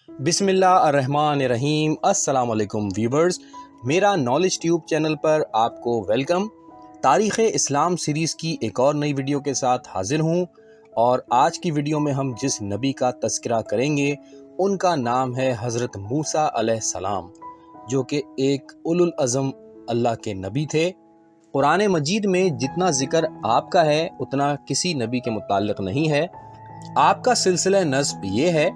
بسم اللہ الرحمن الرحیم۔ السلام علیکم ویورز، میرا نالج ٹیوب چینل پر آپ کو ویلکم۔ تاریخ اسلام سیریز کی ایک اور نئی ویڈیو کے ساتھ حاضر ہوں، اور آج کی ویڈیو میں ہم جس نبی کا تذکرہ کریں گے ان کا نام ہے حضرت موسیٰ علیہ السلام، جو کہ ایک اولو العزم اللہ کے نبی تھے۔ قرآن مجید میں جتنا ذکر آپ کا ہے اتنا کسی نبی کے متعلق نہیں ہے۔ آپ کا سلسلہ نسب یہ ہے: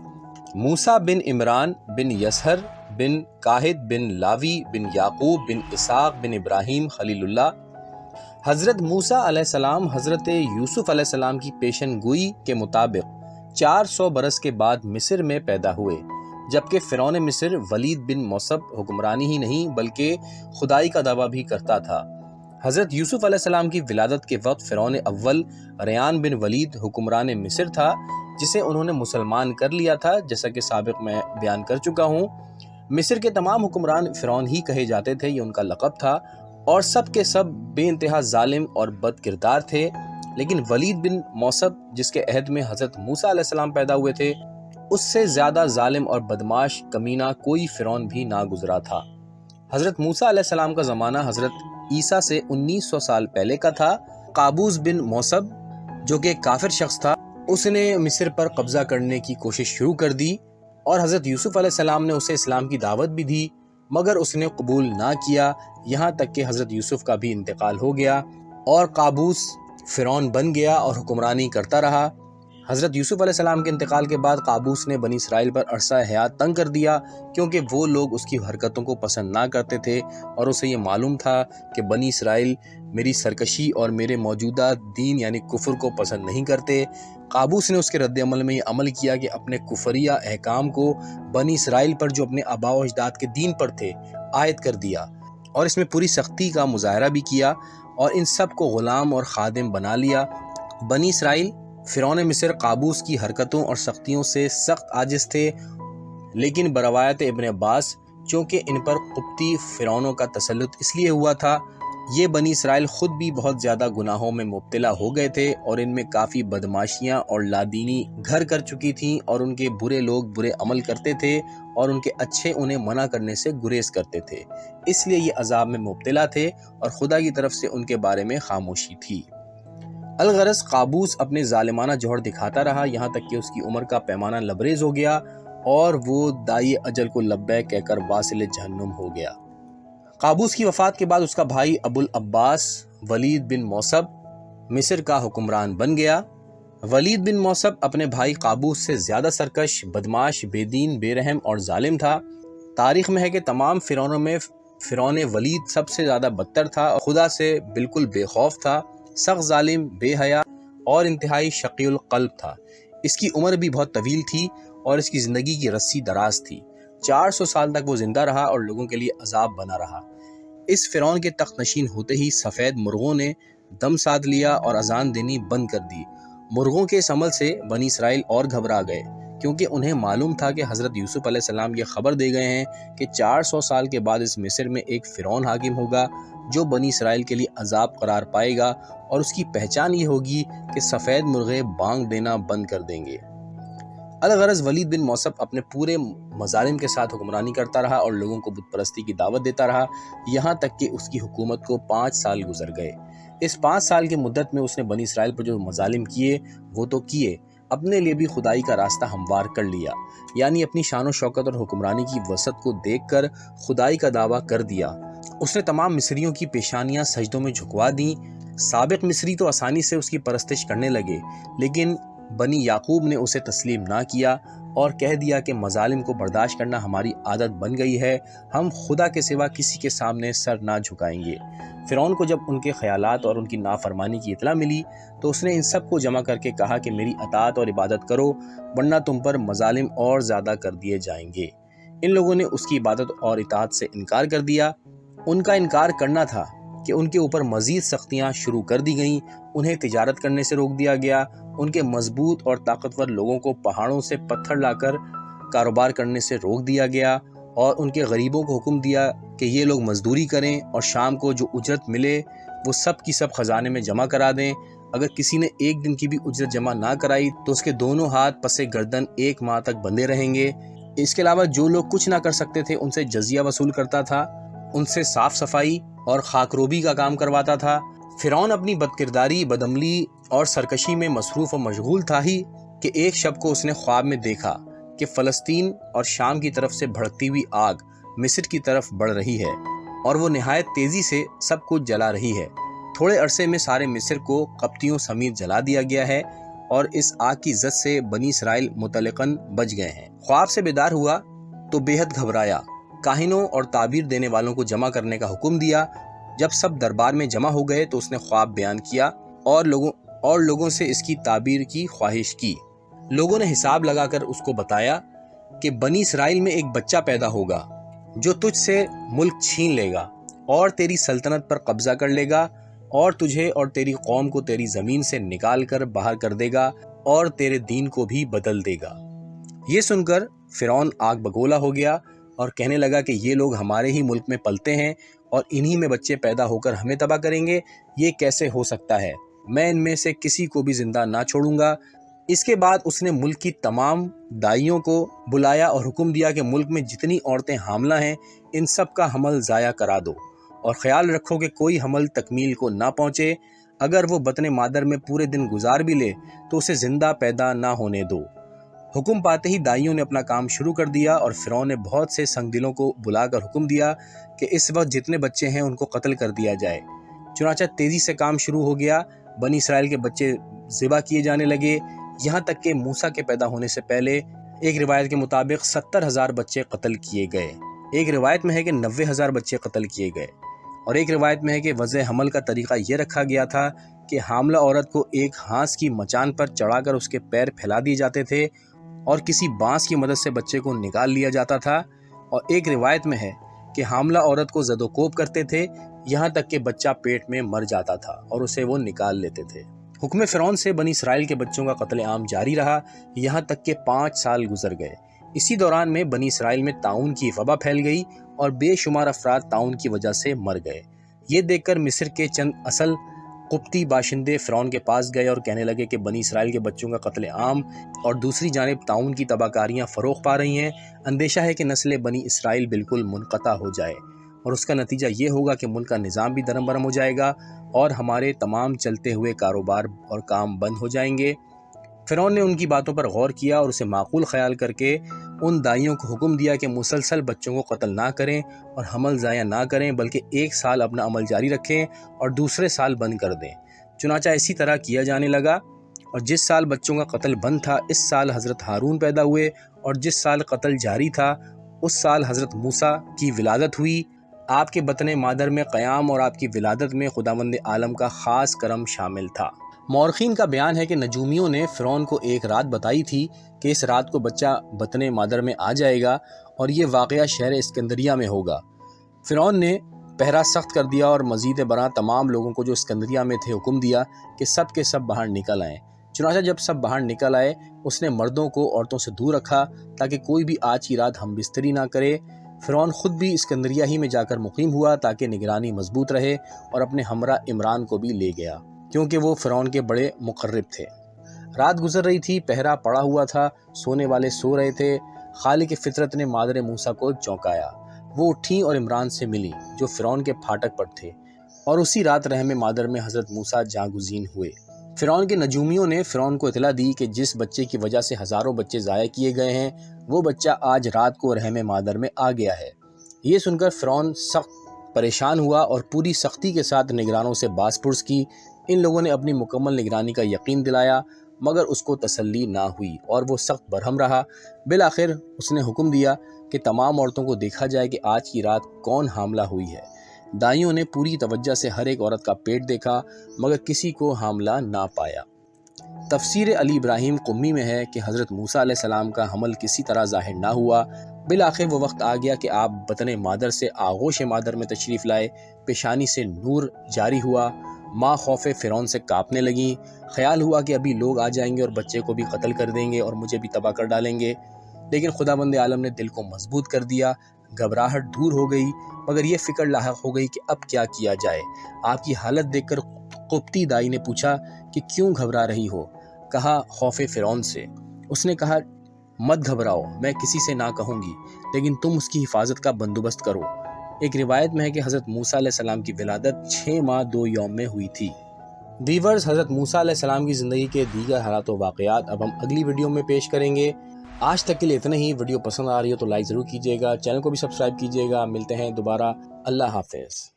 موسیٰ بن عمران بن یسہر بن کاہد بن لاوی بن یعقوب بن اسحاق بن ابراہیم خلیل اللہ۔ حضرت موسیٰ علیہ السلام حضرت یوسف علیہ السلام کی پیشن گوئی کے مطابق 400 برس کے بعد مصر میں پیدا ہوئے، جبکہ فرعون مصر ولید بن موصب حکمرانی ہی نہیں بلکہ خدائی کا دعویٰ بھی کرتا تھا۔ حضرت یوسف علیہ السلام کی ولادت کے وقت فرعون اول ریان بن ولید حکمران مصر تھا، جسے انہوں نے مسلمان کر لیا تھا، جیسا کہ سابق میں بیان کر چکا ہوں۔ مصر کے تمام حکمران فرعون ہی کہے جاتے تھے، یہ ان کا لقب تھا، اور سب کے سب بے انتہا ظالم اور بد کردار تھے۔ لیکن ولید بن موصب، جس کے عہد میں حضرت موسیٰ علیہ السلام پیدا ہوئے تھے، اس سے زیادہ ظالم اور بدماش کمینہ کوئی فرعون بھی نہ گزرا تھا۔ حضرت موسیٰ علیہ السلام کا زمانہ حضرت عیسیٰ سے 1900 سال پہلے کا تھا۔ قابوس بن موصب، جو کہ ایک کافر شخص تھا، اس نے مصر پر قبضہ کرنے کی کوشش شروع کر دی، اور حضرت یوسف علیہ السلام نے اسے اسلام کی دعوت بھی دی، مگر اس نے قبول نہ کیا، یہاں تک کہ حضرت یوسف کا بھی انتقال ہو گیا اور قابوس فرعون بن گیا اور حکمرانی کرتا رہا۔ حضرت یوسف علیہ السلام کے انتقال کے بعد قابوس نے بنی اسرائیل پر عرصہ حیات تنگ کر دیا، کیونکہ وہ لوگ اس کی حرکتوں کو پسند نہ کرتے تھے، اور اسے یہ معلوم تھا کہ بنی اسرائیل میری سرکشی اور میرے موجودہ دین یعنی کفر کو پسند نہیں کرتے۔ قابوس نے اس کے رد عمل میں یہ عمل کیا کہ اپنے کفریہ احکام کو بنی اسرائیل پر، جو اپنے آباء و اجداد کے دین پر تھے، عائد کر دیا، اور اس میں پوری سختی کا مظاہرہ بھی کیا، اور ان سب کو غلام اور خادم بنا لیا۔ بنی اسرائیل فرعون مصر قابوس کی حرکتوں اور سختیوں سے سخت عاجز تھے، لیکن بروایت ابن عباس، چونکہ ان پر قبطی فرعونوں کا تسلط اس لیے ہوا تھا، یہ بنی اسرائیل خود بھی بہت زیادہ گناہوں میں مبتلا ہو گئے تھے، اور ان میں کافی بدماشیاں اور لادینی گھر کر چکی تھیں، اور ان کے برے لوگ برے عمل کرتے تھے، اور ان کے اچھے انہیں منع کرنے سے گریز کرتے تھے، اس لیے یہ عذاب میں مبتلا تھے، اور خدا کی طرف سے ان کے بارے میں خاموشی تھی۔ الغرض قابوس اپنے ظالمانہ جوہر دکھاتا رہا، یہاں تک کہ اس کی عمر کا پیمانہ لبریز ہو گیا، اور وہ دائی اجل کو لبیک کہہ کر واصل جہنم ہو گیا۔ قابوس کی وفات کے بعد اس کا بھائی ابو العباس ولید بن موصب مصر کا حکمران بن گیا۔ ولید بن موصب اپنے بھائی قابوس سے زیادہ سرکش، بدماش، بے دین، بے رحم اور ظالم تھا۔ تاریخ میں ہے کہ تمام فرعونوں میں فرعون ولید سب سے زیادہ بدتر تھا، اور خدا سے بالکل بے خوف تھا، سخت ظالم، بے حیا اور انتہائی شقی القلب تھا۔ اس کی عمر بھی بہت طویل تھی، اور اس کی زندگی کی رسی دراز تھی۔ 400 سال تک وہ زندہ رہا اور لوگوں کے لیے عذاب بنا رہا۔ اس فرعون کے تخت نشین ہوتے ہی سفید مرغوں نے دم ساتھ لیا اور اذان دینی بند کر دی۔ مرغوں کے اس عمل سے بنی اسرائیل اور گھبرا گئے، کیونکہ انہیں معلوم تھا کہ حضرت یوسف علیہ السلام یہ خبر دے گئے ہیں کہ 400 سال کے بعد اس مصر میں ایک فرعون حاکم ہوگا، جو بنی اسرائیل کے لیے عذاب قرار پائے گا، اور اس کی پہچان یہ ہوگی کہ سفید مرغے بانگ دینا بند کر دیں گے۔ الغرض ولید بن موصب اپنے پورے مظالم کے ساتھ حکمرانی کرتا رہا اور لوگوں کو بت پرستی کی دعوت دیتا رہا، یہاں تک کہ اس کی حکومت کو 5 سال گزر گئے۔ اس 5 سال کی مدت میں اس نے بنی اسرائیل پر جو مظالم کیے وہ تو کیے، اپنے لیے بھی خدائی کا راستہ ہموار کر لیا، یعنی اپنی شان و شوکت اور حکمرانی کی وسعت کو دیکھ کر خدائی کا دعویٰ کر دیا۔ اس نے تمام مصریوں کی پیشانیاں سجدوں میں جھکوا دیں۔ سابق مصری تو آسانی سے اس کی پرستش کرنے لگے، لیکن بنی یعقوب نے اسے تسلیم نہ کیا اور کہہ دیا کہ مظالم کو برداشت کرنا ہماری عادت بن گئی ہے، ہم خدا کے سوا کسی کے سامنے سر نہ جھکائیں گے۔ فرعون کو جب ان کے خیالات اور ان کی نافرمانی کی اطلاع ملی تو اس نے ان سب کو جمع کر کے کہا کہ میری اطاعت اور عبادت کرو، ورنہ تم پر مظالم اور زیادہ کر دیے جائیں گے۔ ان لوگوں نے اس کی عبادت اور اطاعت سے انکار کر دیا۔ ان کا انکار کرنا تھا کہ ان کے اوپر مزید سختیاں شروع کر دی گئیں، انہیں تجارت کرنے سے روک دیا گیا، ان کے مضبوط اور طاقتور لوگوں کو پہاڑوں سے پتھر لا کر کاروبار کرنے سے روک دیا گیا، اور ان کے غریبوں کو حکم دیا کہ یہ لوگ مزدوری کریں اور شام کو جو اجرت ملے وہ سب کی سب خزانے میں جمع کرا دیں۔ اگر کسی نے ایک دن کی بھی اجرت جمع نہ کرائی تو اس کے دونوں ہاتھ پس گردن 1 ماہ تک بندھے رہیں گے۔ اس کے علاوہ جو لوگ کچھ نہ کر سکتے تھے ان سے جزیہ وصول کرتا تھا، ان سے صاف صفائی اور خاکروبی کا کام کرواتا تھا۔ فرعون اپنی بدکرداری، بدعملی اور سرکشی میں مصروف و مشغول تھا ہی کہ ایک شب کو اس نے خواب میں دیکھا کہ فلسطین اور شام کی طرف سے بھڑکتی ہوئی آگ مصر کی طرف بڑھ رہی ہے اور وہ نہایت تیزی سے سب کچھ جلا رہی ہے۔ تھوڑے عرصے میں سارے مصر کو قبطیوں سمیت جلا دیا گیا ہے اور اس آگ کی زد سے بنی اسرائیل مطلقاً بچ گئے ہیں۔ خواب سے بیدار ہوا تو بے حد گھبرایا، کاہنوں اور تعبیر دینے والوں کو جمع کرنے کا حکم دیا۔ جب سب دربار میں جمع ہو گئے تو اس نے خواب بیان کیا اور لوگوں سے اس کی تعبیر کی خواہش کی۔ لوگوں نے حساب لگا کر اس کو بتایا کہ بنی اسرائیل میں ایک بچہ پیدا ہوگا جو تجھ سے ملک چھین لے گا اور تیری سلطنت پر قبضہ کر لے گا اور تجھے اور تیری قوم کو تیری زمین سے نکال کر باہر کر دے گا اور تیرے دین کو بھی بدل دے گا۔ یہ سن کر فرعون آگ بگولا ہو گیا اور کہنے لگا کہ یہ لوگ ہمارے ہی ملک میں پلتے ہیں اور انہی میں بچے پیدا ہو کر ہمیں تباہ کریں گے، یہ کیسے ہو سکتا ہے؟ میں ان میں سے کسی کو بھی زندہ نہ چھوڑوں گا۔ اس کے بعد اس نے ملک کی تمام دائیوں کو بلایا اور حکم دیا کہ ملک میں جتنی عورتیں حاملہ ہیں ان سب کا حمل ضائع کرا دو اور خیال رکھو کہ کوئی حمل تکمیل کو نہ پہنچے۔ اگر وہ بطن مادر میں پورے دن گزار بھی لے تو اسے زندہ پیدا نہ ہونے دو۔ حکم پاتے ہی دائیوں نے اپنا کام شروع کر دیا اور فرعون نے بہت سے سنگ دلوں کو بلا کر حکم دیا کہ اس وقت جتنے بچے ہیں ان کو قتل کر دیا جائے۔ چنانچہ تیزی سے کام شروع ہو گیا، بنی اسرائیل کے بچے ذبح کیے جانے لگے، یہاں تک کہ موسیٰ کے پیدا ہونے سے پہلے ایک روایت کے مطابق 70,000 بچے قتل کیے گئے، ایک روایت میں ہے کہ 90,000 بچے قتل کیے گئے، اور ایک روایت میں ہے کہ وضع حمل کا طریقہ یہ رکھا گیا تھا کہ حاملہ عورت کو ایک ہانس کی مچان پر چڑھا کر اس کے پیر پھیلا دیے جاتے تھے اور کسی بانس کی مدد سے بچے کو نکال لیا جاتا تھا، اور ایک روایت میں ہے کہ حاملہ عورت کو زد و کوب کرتے تھے یہاں تک کہ بچہ پیٹ میں مر جاتا تھا اور اسے وہ نکال لیتے تھے۔ حکم فرعون سے بنی اسرائیل کے بچوں کا قتل عام جاری رہا یہاں تک کہ 5 سال گزر گئے۔ اسی دوران میں بنی اسرائیل میں طاعون کی وبا پھیل گئی اور بے شمار افراد طاعون کی وجہ سے مر گئے۔ یہ دیکھ کر مصر کے چند اصل قبطی باشندے فرعون کے پاس گئے اور کہنے لگے کہ بنی اسرائیل کے بچوں کا قتل عام اور دوسری جانب طاعون کی تباہ کاریاں فروغ پا رہی ہیں، اندیشہ ہے کہ نسل بنی اسرائیل بالکل منقطع ہو جائے اور اس کا نتیجہ یہ ہوگا کہ ملک کا نظام بھی درم برم ہو جائے گا اور ہمارے تمام چلتے ہوئے کاروبار اور کام بند ہو جائیں گے۔ فرعون نے ان کی باتوں پر غور کیا اور اسے معقول خیال کر کے ان دائیوں کو حکم دیا کہ مسلسل بچوں کو قتل نہ کریں اور حمل ضائع نہ کریں بلکہ ایک سال اپنا عمل جاری رکھیں اور دوسرے سال بند کر دیں۔ چنانچہ اسی طرح کیا جانے لگا، اور جس سال بچوں کا قتل بند تھا اس سال حضرت ہارون پیدا ہوئے اور جس سال قتل جاری تھا اس سال حضرت موسیٰ کی ولادت ہوئی۔ آپ کے بطن مادر میں قیام اور آپ کی ولادت میں خداوند عالم کا خاص کرم شامل تھا۔ مورخین کا بیان ہے کہ نجومیوں نے فرعون کو ایک رات بتائی تھی کہ اس رات کو بچہ بطن مادر میں آ جائے گا اور یہ واقعہ شہر اسکندریہ میں ہوگا۔ فرعون نے پہرا سخت کر دیا اور مزید برآں تمام لوگوں کو جو اسکندریہ میں تھے حکم دیا کہ سب کے سب باہر نکل آئیں۔ چنانچہ جب سب باہر نکل آئے اس نے مردوں کو عورتوں سے دور رکھا تاکہ کوئی بھی آج کی رات ہم بستری نہ کرے۔ فرعون خود بھی اسکندریہ ہی میں جا کر مقیم ہوا تاکہ نگرانی مضبوط رہے اور اپنے ہمراہ عمران کو بھی لے گیا کیونکہ وہ فرعون کے بڑے مقرب تھے۔ رات گزر رہی تھی، پہرا پڑا ہوا تھا، سونے والے سو رہے تھے۔ خالق فطرت نے مادر موسیٰ کو چونکایا، وہ اٹھیں اور عمران سے ملی جو فرعون کے پھاٹک پر تھے، اور اسی رات رحم مادر میں حضرت موسیٰ جاں گزین ہوئے۔ فرعون کے نجومیوں نے فرعون کو اطلاع دی کہ جس بچے کی وجہ سے ہزاروں بچے ضائع کیے گئے ہیں وہ بچہ آج رات کو رحم مادر میں آ گیا ہے۔ یہ سن کر فرعون سخت پریشان ہوا اور پوری سختی کے ساتھ نگرانوں سے باز پرس کی۔ ان لوگوں نے اپنی مکمل نگرانی کا یقین دلایا مگر اس کو تسلی نہ ہوئی اور وہ سخت برہم رہا۔ بالآخر اس نے حکم دیا کہ تمام عورتوں کو دیکھا جائے کہ آج کی رات کون حاملہ ہوئی ہے۔ دائیوں نے پوری توجہ سے ہر ایک عورت کا پیٹ دیکھا مگر کسی کو حاملہ نہ پایا۔ تفسیر علی ابراہیم قمی میں ہے کہ حضرت موسیٰ علیہ السلام کا حمل کسی طرح ظاہر نہ ہوا۔ بالآخر وہ وقت آ گیا کہ آپ بطن مادر سے آغوش مادر میں تشریف لائے، پیشانی سے نور جاری ہوا، ماں خوف فرعون سے کانپنے لگیں۔ خیال ہوا کہ ابھی لوگ آ جائیں گے اور بچے کو بھی قتل کر دیں گے اور مجھے بھی تباہ کر ڈالیں گے، لیکن خداوند عالم نے دل کو مضبوط کر دیا، گھبراہٹ دور ہو گئی مگر یہ فکر لاحق ہو گئی کہ اب کیا کیا جائے۔ آپ کی حالت دیکھ کر قبطی دائی نے پوچھا کہ کیوں گھبرا رہی ہو؟ کہا خوف فرعون سے۔ اس نے کہا مت گھبراؤ، میں کسی سے نہ کہوں گی، لیکن تم اس کی حفاظت کا بندوبست کرو۔ ایک روایت میں ہے کہ حضرت موسیٰ علیہ السلام کی ولادت 6 ماہ 2 یوم میں ہوئی تھی۔ ویورز، حضرت موسیٰ علیہ السلام کی زندگی کے دیگر حالات و واقعات اب ہم اگلی ویڈیو میں پیش کریں گے۔ آج تک کے لیے اتنا ہی۔ ویڈیو پسند آ رہی ہو تو لائک ضرور کیجیے گا، چینل کو بھی سبسکرائب کیجیے گا۔ ملتے ہیں دوبارہ، اللہ حافظ۔